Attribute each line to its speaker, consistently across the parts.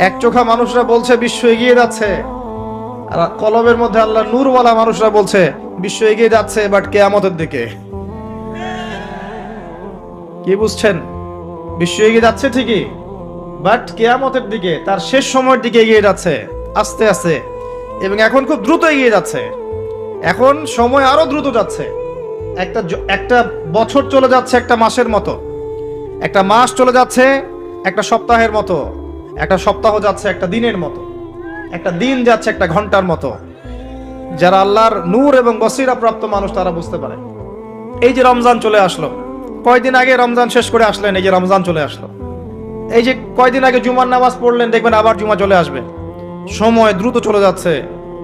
Speaker 1: এক চোখা মানুষরা বলছে বিশ্ব এগিয়ে যাচ্ছে, আর কলবের মধ্যে আল্লাহ নূরওয়ালা মানুষরা বলছে বিশ্ব এগিয়ে যাচ্ছে বাট কিয়ামতের দিকে। কি বুঝছেন? বিশ্ব এগিয়ে যাচ্ছে ঠিকই, বাট কিয়ামতের দিকে, তার শেষ সময়ের দিকে এগিয়ে যাচ্ছে আস্তে আস্তে, এবং এখন খুব দ্রুত এগিয়ে যাচ্ছে। এখন সময় আরো দ্রুত যাচ্ছে। একটা বছর চলে যাচ্ছে একটা মাসের মতো, একটা মাস চলে যাচ্ছে একটা সপ্তাহের মতো, একটা সপ্তাহ যাচ্ছে একটা দিনের মতো, একটা দিন যাচ্ছে একটা ঘন্টার মতো। যারা আল্লাহর নূর এবং বসিরা প্রাপ্ত মানুষ তারা বুঝতে পারে। এই যে রমজান চলে আসলো, কয়দিন আগে রমজান শেষ করে আসলেন, এই যে রমজান চলে আসলো। এই যে কয়দিন আগে জুমার নামাজ পড়লেন, দেখবেন আবার জুমা চলে আসবে। সময় দ্রুত চলে যাচ্ছে।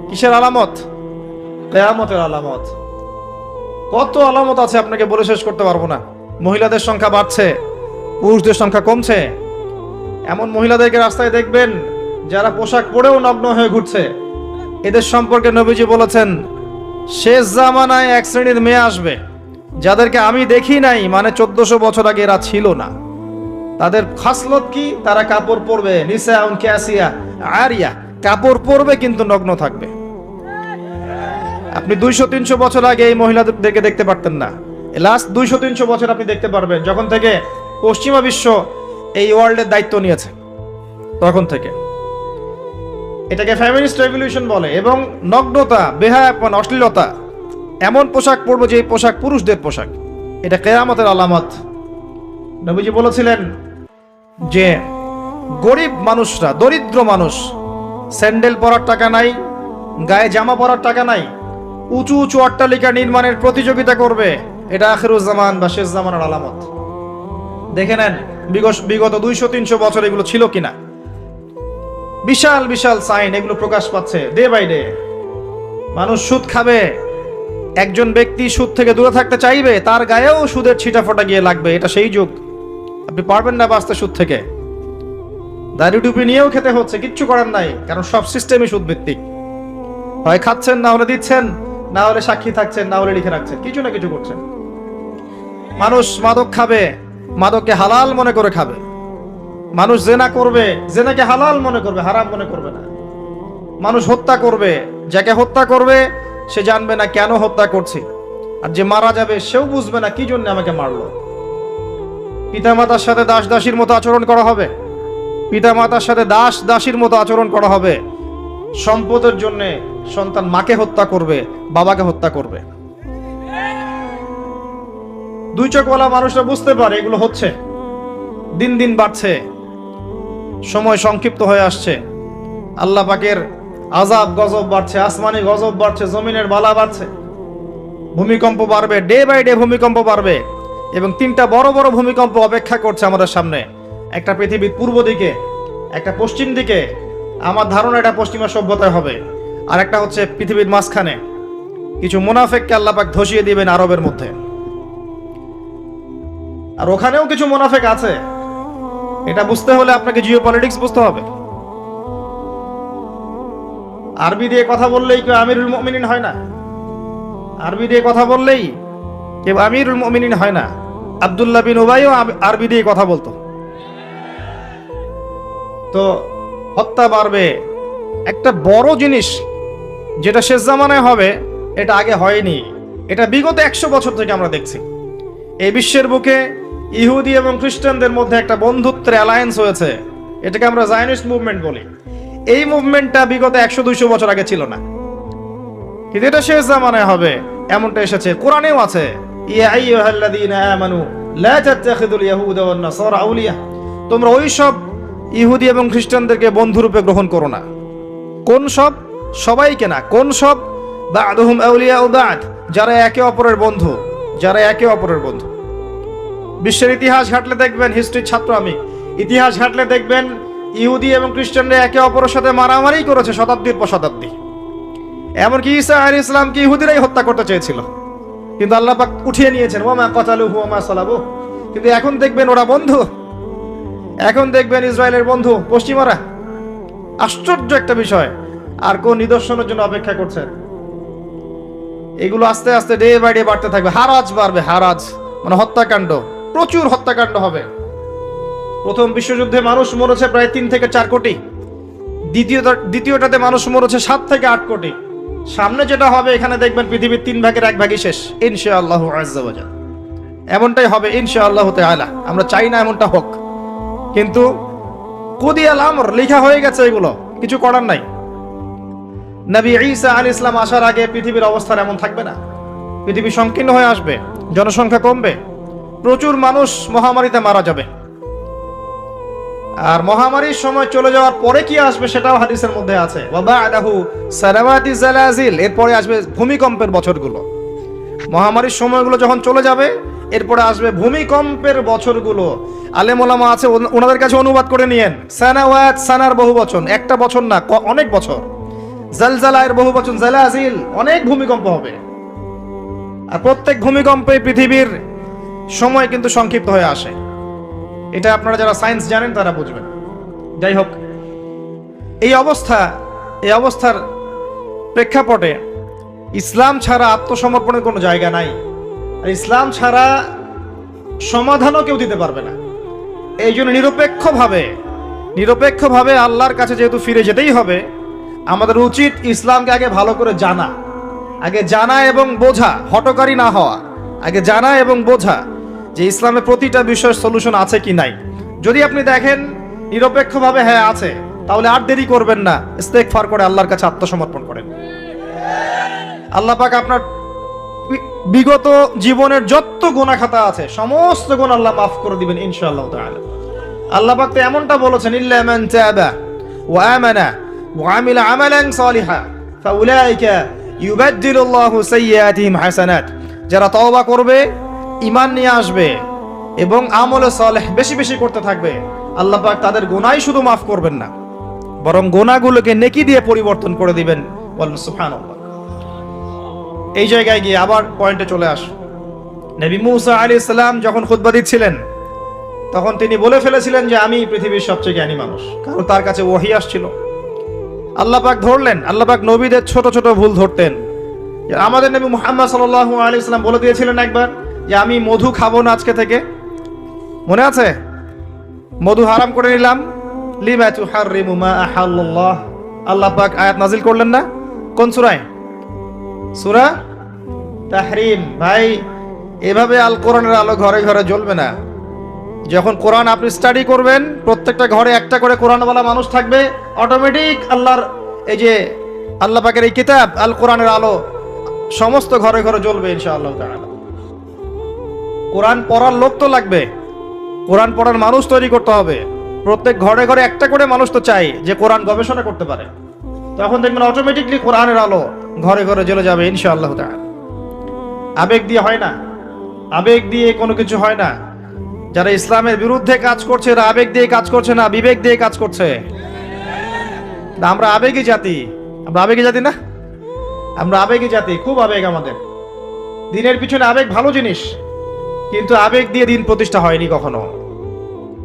Speaker 1: কিসের আলামত? কিয়ামতের আলামত। কত আলামত আছে আপনাকে বলে শেষ করতে পারবো না। মহিলাদের সংখ্যা বাড়ছে, পুরুষদের সংখ্যা কমছে। এমন মহিলাদেরকে রাস্তায় দেখবেন যারা পোশাক পরেও নগ্ন হয়ে ঘুরছে। এদের সম্পর্কে নবীজি বলেছেন, শেষ জামানায় এক শ্রেণীর মেয়ে আসবে যাদেরকে আমি দেখি নাই, মানে 1400 বছর আগে এরা ছিল না। তাদের খাসলত কি? তারা কাপড় পরবে, নিসাউন কাসিয়া আরিয়া, কাপড় পরবে কিন্তু নগ্ন থাকবে। আপনি 200-300 বছর আগে এই মহিলাদেরকে দেখতে পারতেন না। লাস্ট 200-300 বছর আপনি দেখতে পারবেন, যখন থেকে পশ্চিমা বিশ্ব এই ওয়ার্ল্ডের দায়িত্ব নিয়েছে তখন থেকে। এটাকে ফেমিনিস্ট রেভলিউশন বলে। এবং নগ্নতা, বেহায়াপন, অশ্লীলতা, এমন পোশাক পরবো যে পোশাক পুরুষদের পোশাক, এটা কিয়ামতের আলামত। নবীজি বলেছিলেন যে গরিব মানুষরা, দরিদ্র মানুষ, স্যান্ডেল পরার টাকা নাই, গায়ে জামা পরার টাকা নাই, উঁচু উঁচু অট্টালিকা নির্মাণের প্রতিযোগিতা করবে। এটা আখিরুজ্জামান বা শেষ জামানের আলামত। দেখে নেন বিগত 200-300 বছর এগুলো ছিল কিনা। বিশাল বিশাল সাইন এগুলো প্রকাশ পাচ্ছে ডে বাই ডে। মানুষ সুদ খাবে, একজন ব্যক্তি সুদ থেকে দূরে থাকতে চাইবে, তার গায়েও সুদের ছিটাফোঁটা গিয়ে লাগবে। এটা সেই যুগ। আপনি পারবেন না বাঁচতে সুদ থেকে। দাড়ি টুপি নিয়েও খেতে হচ্ছে, কিচ্ছু করার নাই, কারণ সব সিস্টেমই সুদ ভিত্তিক। হয় খাচ্ছেন, না হলে দিচ্ছেন, না হলে সাক্ষী থাকছেন, না হলে লিখে রাখছেন, কিছু না কিছু করছেন। মানুষ মাদক খাবে, মাদককে হালাল মনে করে খাবে। মানুষ জেনা করবে, জেনাকে হালাল মনে করবে, হারাম মনে করবে না। মানুষ হত্যা করবে, যাকে হত্যা করবে সে জানবে না কেন হত্যা করছে, আর যে মারা যাবে সেও বুঝবে না কি জন্য আমাকে মারলো। পিতামাতার সাথে দাস দাসীর মতো আচরণ করা হবে, পিতামাতার সাথে দাস দাসীর মতো আচরণ করা হবে। সম্পদের জন্য সন্তান মাকে হত্যা করবে, বাবাকে হত্যা করবে। দুই চোখওয়ালা মানুষরা বুঝতে পারে এগুলো হচ্ছে, দিন দিন বাড়ছে, সময় সংক্ষিপ্ত হয়ে আসছে। আল্লাহ পাকের আযাব গজব বাড়ছে, আসমানি গজব বাড়ছে, জমিনের বালা বাড়ছে, ভূমিকম্প বাড়বে, ডে বাই ডে ভূমিকম্প বাড়বে। এবং 3টা বড় বড় ভূমিকম্প অপেক্ষা করছে আমাদের সামনে। একটা পৃথিবীর পূর্ব দিকে, একটা পশ্চিম দিকে, আমার ধারণা এটা পশ্চিমা সভ্যতায় হবে, আর একটা হচ্ছে পৃথিবীর মাঝখানে। কিছু মুনাফিককে আল্লাহ পাক ধসিয়ে দিবেন আরবের মধ্যে, আর ওখানেও কিছু মুনাফিক আছে। এটা বুঝতে হলে আপনাকে জিওপলিটিক্স বুঝতে হবে। আরবি দিয়ে কথা বললেই কেউ আমিরুল মুমিনিন হয় না। আরবি দিয়ে কথা বললেই কেউ আমিরুল মুমিনিন হয় না। আব্দুল্লাহ বিন উবাইও আরবি দিয়ে কথা বলতো। তো হত্যা বাড়বে। একটা বড় জিনিস যেটা শেষ জামানায় হবে, এটা আগে হয়নি। এটা বিগত 100 বছর থেকে আমরা দেখছি। এই বিশ্বের বুকে ইহুদি এবং খ্রিস্টানদের মধ্যে একটা বন্ধুত্বের অ্যালায়েন্স হয়েছে। এটাকে আমরা জায়নিস্ট মুভমেন্ট বলি। এই মুভমেন্টটা বিগত 100-200 বছর আগে ছিল না, কিন্তু এটা শেষ জামানায় হবে এমনটা এসেছে। কোরআনেও আছে, ইয়া আইয়ুহাল্লাযীনা আমানু লা তাত্তাখিযুল ইয়াহুদা ওয়ান নাসারা আউলিয়া, তোমরা ওই সব ইহুদি এবং খ্রিস্টানদেরকে বন্ধুরূপে গ্রহণ করো না। কোন সব? সবাইকে না। কোন সব? বা'দুহুম আউলিয়াউ বা'দ, যারা একে অপরের বন্ধু, যারা একে অপরের বন্ধু। বিশ্বের ইতিহাস ঘাটলে দেখবেন, হিস্ট্রির ছাত্র আমি, ইতিহাস ঘাটলে দেখবেন ইহুদি এবং খ্রিস্টানরা একে অপরের সাথে মারামারি করেছে শতাব্দীর পর শতাব্দী। এমনকি ঈসা আলাইহিস সালামকে ইহুদিরাই হত্যা করতে চেয়েছিল, কিন্তু আল্লাহ পাক উঠিয়ে নিয়েছেন, ওয়া কাতালুহু ওয়া মা সালাবু। কিন্তু এখন দেখবেন ওরা বন্ধু, এখন দেখবেন ইসরায়েলের বন্ধু পশ্চিমারা। আশ্চর্য একটা বিষয়। আর কোন নিদর্শনের জন্য অপেক্ষা করছেন? এগুলো আস্তে আস্তে ডে বাই ডে বাড়তে থাকবে। হারাজ বাড়বে, হারাজ মানে হত্যাকাণ্ড, প্রচুর হত্যাকাণ্ড হবে। প্রথম বিশ্বযুদ্ধে মানুষ মরেছে প্রায় 3 থেকে 4 কোটি, দ্বিতীয়টাতে মানুষ মরেছে 7 থেকে 8 কোটি। সামনে যেটা হবে এখানে দেখবেন পৃথিবীর 3 ভাগের 1 ভাগই শেষ ইনশাআল্লাহু আজ্জা ওয়া জাল। এমনটাই হবে ইনশাআল্লাহু তাআলা। আমরা চাই না এমনটা হোক, কিন্তু কুদিয়াল আমর, লেখা হয়ে গেছে, এগুলো কিছু করার নাই। নবী ঈসা আলাইহিস সালাম আসার আগে পৃথিবীর অবস্থা এমন থাকবে না। পৃথিবী সংকীর্ণ হয়ে আসবে, জনসংখ্যা কমবে, প্রচুর মানুষ মহামারীতে মারা যাবে। আর মহামারীর সময় চলে যাওয়ার পরে কি আসবে সেটাও হাদিসের মধ্যে আছে, ওয়া বা'দাহু সালাওয়াতি জালাজিল, এরপরে আসবে ভূমিকম্পের বছরগুলো। মহামারীর সময়গুলো যখন চলে যাবে এরপরে আসবে ভূমিকম্পের বছরগুলো। আলেম ওলামা আছে, ওনাদের কাছে অনুবাদ করে নিয়েন। সানাওয়াত, সানার বহু বচন, একটা বছর না, অনেক বছর। জালজালার বহু বচন জালাজিল, অনেক ভূমিকম্প হবে। আর প্রত্যেক ভূমিকম্পে পৃথিবীর সময় কিন্তু সংক্ষিপ্ত হয়ে আসে। এটা আপনারা যারা সায়েন্স জানেন তারা বুঝবেন। যাই হোক, এই অবস্থার প্রেক্ষাপটে ইসলাম ছাড়া আত্মসমর্পণের কোনো জায়গা নাই, আর ইসলাম ছাড়া সমাধানও কেউ দিতে পারবে না। এই জন্য নিরপেক্ষভাবে আল্লাহর কাছে যেহেতু ফিরে যেতেই হবে, আমাদের উচিত ইসলামকে আগে ভালো করে জানা এবং বোঝা, হটকারী না হওয়া। আগে জানা এবং বোঝা যে ইসলামের প্রতিটা বিষয়ের সলিউশন আছে কি নাই। যদি আপনি দেখেন নিরপেক্ষভাবে হ্যাঁ আছে, তাহলে আর দেরি করবেন না, ইস্তেগফার করে আল্লাহর কাছে আত্মসমর্পণ করেন। আল্লাহ পাক আপনার বিগত জীবনের যত গুনাহ খাতা আছে সমস্ত গুনাহ আল্লাহ মাফ করে দিবেন ইনশাআল্লাহ তাআলা। আল্লাহ পাক তো এমনটা বলেছেন, ইল্লা মান তাবা ওয়া আমানা ওয়া আমিলা আমালান সালিহা ফাউলাইকা ইউবাদদিলুল্লাহু সাইয়্যাতিহিম হাসানাত। যারা তওবা করবে, ঈমান নিয়ে আসবে এবং আমলে সালেহ বেশি বেশি করতে থাকবে, আল্লাহ পাক তাদের গুনাহই শুধু মাফ করবেন না, বরং গুনাহগুলোকে নেকি দিয়ে পরিবর্তন করে দিবেন। বলেন সুবহানাল্লাহ। এই জায়গায় গিয়ে আবার পয়েন্টে চলে আস। নবী মুসা আলাইহিস সালাম যখন খুতবা দিচ্ছিলেন তখন তিনি বলে ফেলেছিলেন যে আমি পৃথিবীর সবচেয়ে জ্ঞানী মানুষ, কারণ তার কাছে ওহী আসছিল। আল্লাহ পাক ধরলেন, আল্লাহ পাক নবীদের ছোট ছোট ভুল ধরতেন। আমাদের নবী মুহাম্মদ সাল্লাল্লাহু আলাইহি ওয়াসাল্লাম বলে দিয়েছিলেন একবার যে আমি মধু খাবো না আজকে থেকে, মনে আছে? মধু হারাম করে নিলাম। লিমা তুহাররিমু মা আহাল্লাল্লাহ, আল্লাহ পাক আয়াত নাজিল করলেন না? কোন সূরায়? সূরা তাহরিম। ভাই, এভাবে আল কোরআনের আলো ঘরে ঘরে জ্বলবে না। যখন কোরআন আপনি স্টাডি করবেন, প্রত্যেকটা ঘরে একটা করে কোরআনওয়ালা মানুষ থাকবে, অটোমেটিক আল্লাহর এই যে আল্লাহ পাকের এই কিতাব আল কোরআনের আলো সমস্ত ঘরে ঘরে জ্বলবে ইনশাআল্লাহ তাআলা। কোরআন পড়ার লোক তো লাগবে, কোরআন পড়ার মানুষ তৈরি করতে হবে। প্রত্যেক ঘরে ঘরে একটা করে মানুষ তো চাই যে কোরআন গবেষণা করতে পারে। তখন দেখবেন অটোমেটিকলি কোরআনের আলো ঘরে ঘরে জ্বলে যাবে ইনশাআল্লাহ তাআলা। আবেগ দিয়ে হয় না, আবেগ দিয়ে কোনো কিছু হয় না। যারা ইসলামের বিরুদ্ধে কাজ করছে এরা আবেগ দিয়ে কাজ করছে না, বিবেক দিয়ে কাজ করছে। আমরা আবেগী জাতি, আমরা আবেগী জাতি না, আমরা আবেগী জাতি, খুব আবেগ আমাদের। দিনের পিছনে আবেগ ভালো জিনিস, কিন্তু আবেগ দিয়ে দিন প্রতিষ্ঠা হয়নি কখনো।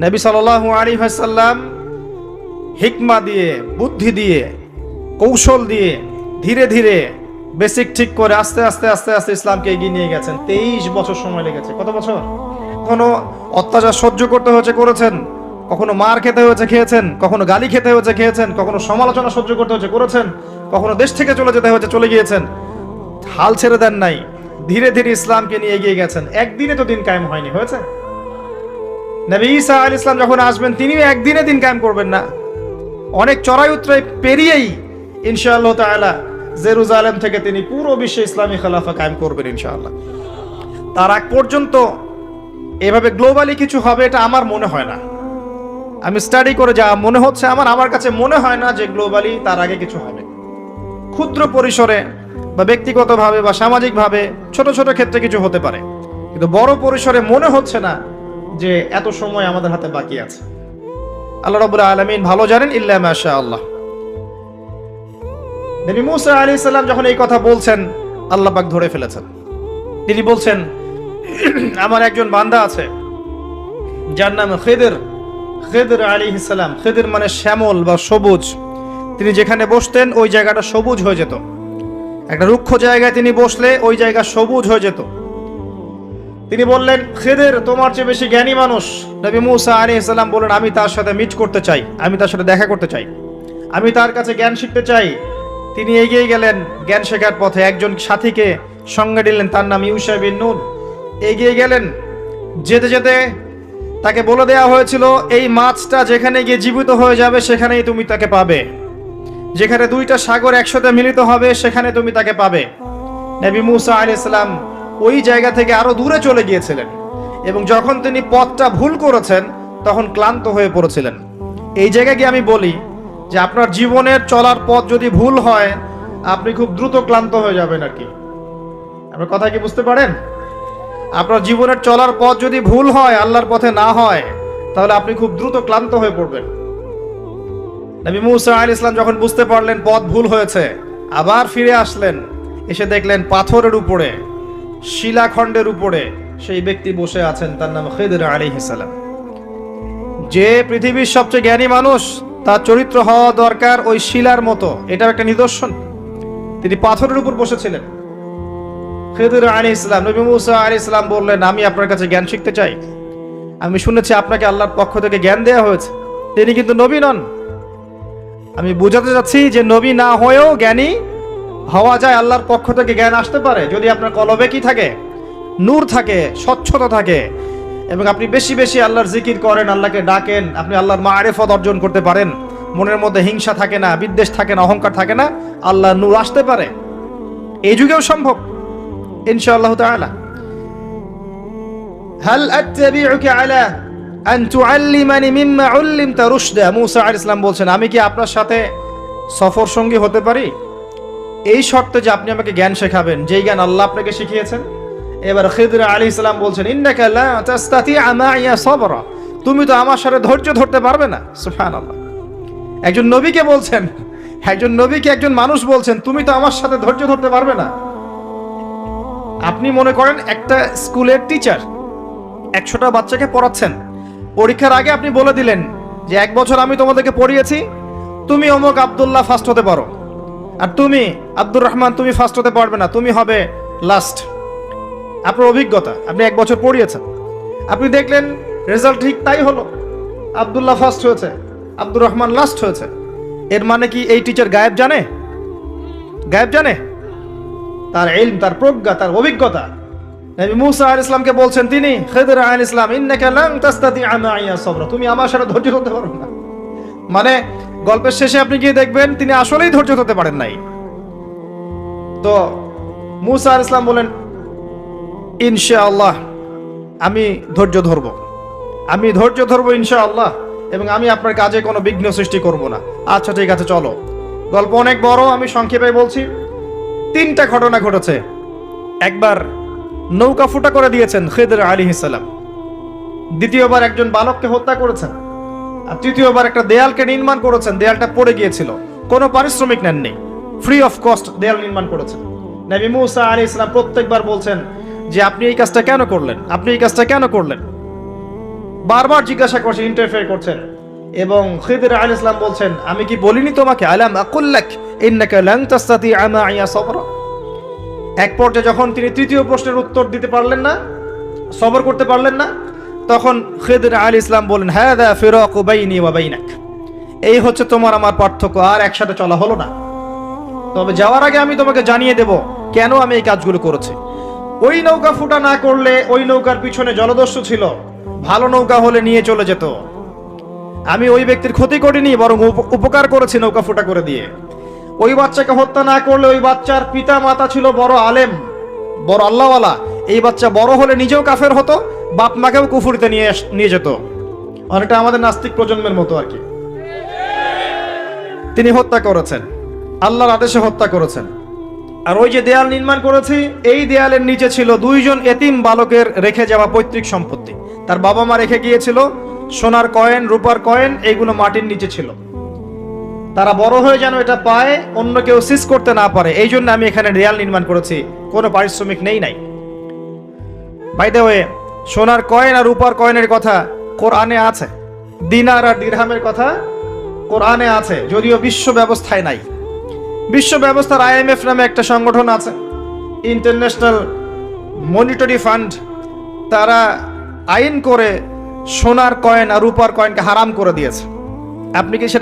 Speaker 1: নবী সাল্লাল্লাহু আলাইহি ওয়াসাল্লাম হিকমা দিয়ে, বুদ্ধি দিয়ে, কৌশল দিয়ে ধীরে ধীরে বেসিক ঠিক করে আস্তে আস্তে আস্তে আস্তে ইসলামকে এগিয়ে নিয়ে গেছেন। 23 বছর সময় লেগেছে। কত বছর? কখনো অত্যাচার সহ্য করতে হয়েছে, করেছেন। কখনো মার খেতে হয়েছে, খেয়েছেন। কখনো গালি খেতে হয়েছে, খেয়েছেন। কখনো সমালোচনা সহ্য করতে হয়েছে, করেছেন। কখনো দেশ থেকে চলে যেতে হয়েছে, চলে গিয়েছেন। হাল ছেড়ে দেন নাই, ধীরে ধীরে ইসলামকে নিয়ে এগিয়ে গেছেন। একদিনে তো দিন কায়েম হয়নি, হয়েছে? নবী ঈসা আলাইহিস সালাম যখন আসবেন তিনিও একদিনে দিন কায়েম করবেন না, অনেক চড়াই উতরাই পেরিয়েই ইনশাআল্লাহ তাআলা জেরুজালেম থেকে তিনি পুরো বিশ্বে ইসলামী খেলাফা কায়েম করবেন ইনশাআল্লাহ। তার আগ পর্যন্ত এভাবে গ্লোবালি কিছু হবে এটা আমার মনে হয় না। আমি স্টাডি করে যা মনে হচ্ছে আমার কাছে মনে হয় না যে গ্লোবালি তার আগে কিছু হবে। ক্ষুদ্র পরিসরে বা ব্যক্তিগতভাবে বা সামাজিকভাবে ছোট ছোট ক্ষেত্রে কিছু হতে পারে, কিন্তু বড় পরিসরে মনে হচ্ছে না যে এত সময় আমাদের হাতে বাকি আছে। আল্লাহ রাব্বুল আলামিন ভালো জানেন, ইল্লা মাশাআল্লাহ। নবী মুসা আলাইহিস সালাম যখন এই কথা বলছেন, আল্লাহ পাক ধরে ফেলেছেন। তিনি বলছেন, আমার একজন বান্দা আছে যার নাম খিদর আলাইহিস সালাম। খিদর মানে শ্যামল বা সবুজ। তিনি যেখানে বসতেন ওই জায়গাটা সবুজ হয়ে যেত। একটা রুক্ষ জায়গায় তিনি বসলে ওই জায়গা সবুজ হয়ে যেত। তিনি বললেন, খিদির তোমার চেয়ে বেশি জ্ঞানী মানুষ। নবী মুসা আলাইহিস সালাম বললেন, আমি তার সাথে মিট করতে চাই, আমি তার সাথে দেখা করতে চাই, আমি তার কাছে জ্ঞান শিখতে চাই। তিনি এগিয়ে গেলেন জ্ঞান শেখার পথে, একজন সাথীকে সঙ্গে নিলেন, তার নাম ইউশা বিন নুন। এগিয়ে গেলেন, যেতে যেতে তাকে বলে দেওয়া হয়েছিল, এই মাছটা যেখানে গিয়ে জীবিত হয়ে যাবে সেখানেই তুমি তাকে পাবে, যেখানে দুইটা সাগর একসাথে মিলিত হবে সেখানে তুমি তাকে পাবে। নবী মুসা আলাইহিস সালাম ওই জায়গা থেকে আরো দূরে চলে গিয়েছিলেন, এবং যখন তিনি পথটা ভুল করেছেন তখন ক্লান্ত হয়ে পড়েছিলেন। এই জায়গায় গিয়ে আমি বলি যে আপনার জীবনের চলার পথ যদি ভুল হয়, আপনি খুব দ্রুত ক্লান্ত হয়ে যাবেন আর কি। আপনার কথা কি বুঝতে পারেন? আপনার জীবনের চলার পথ যদি ভুল হয়, আল্লাহর পথে না হয়, তাহলে আপনি খুব দ্রুত ক্লান্ত হয়ে পড়বেন। নবী মুসা আলাইহিস সালাম যখন বুঝতে পারলেন পথ ভুল হয়েছে, আবার ফিরে আসলেন, এসে দেখলেন পাথরের উপরে, শিলাখণ্ডের উপরে সেই ব্যক্তি বসে আছেন, তার নাম খিদির আলাইহিস সালাম। যে পৃথিবীর সবচেয়ে জ্ঞানী মানুষ, তার চরিত্র হওয়া দরকার ওই শিলার মতো, এটার একটা নিদর্শন। তিনি পাথরের উপর বসেছিলেন। খিদির আলাইহিস সালাম, নবী মুসা আলাইহিস সালাম বললেন, আমি আপনার কাছে জ্ঞান শিখতে চাই, আমি শুনেছি আপনাকে আল্লাহর পক্ষ থেকে জ্ঞান দেওয়া হয়েছে। তিনি কিন্তু নবী নন। আমি বোঝাতে চাচ্ছি যে নবী না হয়েও জ্ঞানী হওয়া যায়, আল্লাহর পক্ষ থেকে জ্ঞান আসতে পারে যদি আপনার কলবে কি থাকে, নূর থাকে, স্বচ্ছতা থাকে, এবং আপনি বেশি বেশি আল্লাহর জিকির করেন, আল্লাহকে ডাকেন, আপনি আল্লাহর মারিফত অর্জন করতে পারেন, মনের মধ্যে হিংসা থাকে না, বিদ্বেষ থাকে না, অহংকার থাকে না, আল্লাহর নূর আসতে পারে। এই যুগেও সম্ভব ইনশাআল্লাহ তাআলা। হাল আত্তাবিউকা আলা আন তুআল্লিমানি মিম্মা উল্লিমতা রুশদা, মুসা আলাইহিস সালাম বলছেন, আমি কি আপনার সাথে সফর সঙ্গী হতে পারি, এই শর্তে যে আপনি আমাকে জ্ঞান শেখাবেন, যেই জ্ঞান আল্লাহ আপনাকে শিখিয়েছেন। এবার খিদির আলাইহিস সালাম বলছেন, ইন্নাকা লা তাস্তাতিআ মাইয়া সাবরা, তুমি তো আমার সাথে ধৈর্য ধরতে পারবে না। সুবহানাল্লাহ, একজন নবীকে বলছেন, একজন নবীকে একজন মানুষ বলছেন, তুমি তো আমার সাথে ধৈর্য ধরতে পারবে না। আপনি মনে করেন একটা স্কুলের টিচার 100টা বাচ্চাকে পড়াচ্ছেন, পরীক্ষার আগে আপনি বলে দিলেন যে 1 বছর আমি তোমাদেরকে পড়িয়েছি, তুমি অমুক আব্দুল্লাহ ফার্স্ট হতে পারো, আর তুমি আব্দুর রহমান তুমি ফার্স্ট হতে পারবে না, তুমি হবে লাস্ট। আপনার অভিজ্ঞতা, আপনি 1 বছর পড়িয়েছেন, আপনি দেখলেন রেজাল্ট ঠিক তাই হলো, আব্দুল্লাহ ফার্স্ট হয়েছে, আব্দুর রহমান লাস্ট হয়েছে। এর মানে কি এই টিচার গায়েব জানে? গায়েব জানে? তার ইলম, তার প্রজ্ঞা, তার অভিজ্ঞতা। নবী মুসা আলাইহিস সালামকে বলছেন তিনি, খিদির আলাইহিস সালাম, ইন্নাকা লান তাস্তাতিআ মাইয়া সাবরা, তুমি আমার সাথে ধৈর্য ধরতে পারবে না। মানে গল্পের শেষে আপনি গিয়ে দেখবেন তিনি আসলেই ধৈর্য ধরতে পারেন নাই। তো মুসা আলাইহিস সালাম বলেন, ইনশাআল্লাহ আমি ধৈর্য ধরব, আমি ধৈর্য ধরব ইনশাআল্লাহ, এবং আমি আপনার কাজে কোনো বিঘ্ন সৃষ্টি করব না। আচ্ছা ঠিক আছে, চলো। গল্প অনেক বড়, আমি সংক্ষেপে বলছি। 3টা ঘটনা ঘটেছে। একবার নৌকা ফুটা করে দিয়েছেন খিদির আলাইহিস সালাম, দ্বিতীয়বার একজন বালককে হত্যা করেছেন, আর তৃতীয়বার একটা দেয়ালকে নির্মাণ করেছেন, দেয়ালটা পড়ে গিয়েছিল, কোনো পারিশ্রমিক নেননি, ফ্রি অফ কস্ট দেয়াল নির্মাণ করেছেন। নবী মুসা আলাইহিস সালাম প্রত্যেকবার বলছেন যে আপনি এই কাজটা কেন করলেন, আপনি এই কাজটা কেন করলেন, বারবার জিজ্ঞাসা করছেন, ইন্টারফেয়ার করছেন। এবং খিদির আলাইহিস সালাম বলছেন, আমি কি বলিনি তোমাকে, আলাম আকুল লাক ইন্নাকা লান তাস্তাতিআ মাইয়া সাবরা। এক পর্যায়ে যখন তিনি তৃতীয় প্রশ্নের উত্তর দিতে পারলেন না, সবর করতে পারলেন না, তখন খিদির আলাইহিস সালাম বলেন, হাযা ফিরাকু বাইনি ওয়া বাইনাক, এই হচ্ছে তোমার আমার পার্থক্য, আর একসাথে চলা হলো না। তবে যাওয়ার আগে আমি তোমাকে জানিয়ে দেব কেন আমি এই কাজগুলো করেছি। ওই নৌকা ফুটা না করলে, ওই নৌকার পিছনে জলদস্যু ছিল, ভালো নৌকা হলে নিয়ে চলে যেত। আমি ওই ব্যক্তির ক্ষতি করিনি, বরং উপকার করেছি নৌকা ফুটা করে দিয়ে। ওই বাচ্চাকে হত্যা না করলে, ওই বাচ্চার পিতা মাতা ছিল বড় আলেম, বড় আল্লাহওয়ালা, এই বাচ্চা বড় হলে নিজেও কাফের হতো, বাপ মাকেও কুফরিতে নিয়ে যেত। অনেকটা আমাদের নাস্তিক প্রজন্মের মতো আর কি। তিনি হত্যা করেছেন, আল্লাহর আদেশে হত্যা করেছেন। আর ওই যে দেয়াল নির্মাণ করেছি, এই দেয়ালের নিচে ছিল 2 জন এতিম বালকের রেখে যাওয়া পৈতৃক সম্পত্তি। তার বাবা মা রেখে গিয়েছিল সোনার কয়েন, রূপার কয়েন, এইগুলো মাটির নিচে ছিল। তারা বড় হয়ে যেন এটা পায়, অন্য কেউ সিজ করতে না পারে, এই জন্য আমি এখানে দেয়াল নির্মাণ করেছি, কোনো পারিশ্রমিক নেই নাই। বাই দ্য ওয়ে, সোনার কয়েন আর রূপার কয়েনের কথা কোরআনে আছে, দিনার আর দিরহামের কথা কোরআনে আছে, যদিও বিশ্ব ব্যবস্থায় নাই। বিশ্ব ব্যবস্থার IMF নামে একটা সংগঠন আছে, ইন্টারন্যাশনাল মনিটারি ফান্ড, তারা আইন করে সোনার কয়েন আর রূপার কয়েনকে হারাম করে দিয়েছে। আপনি কি সেটা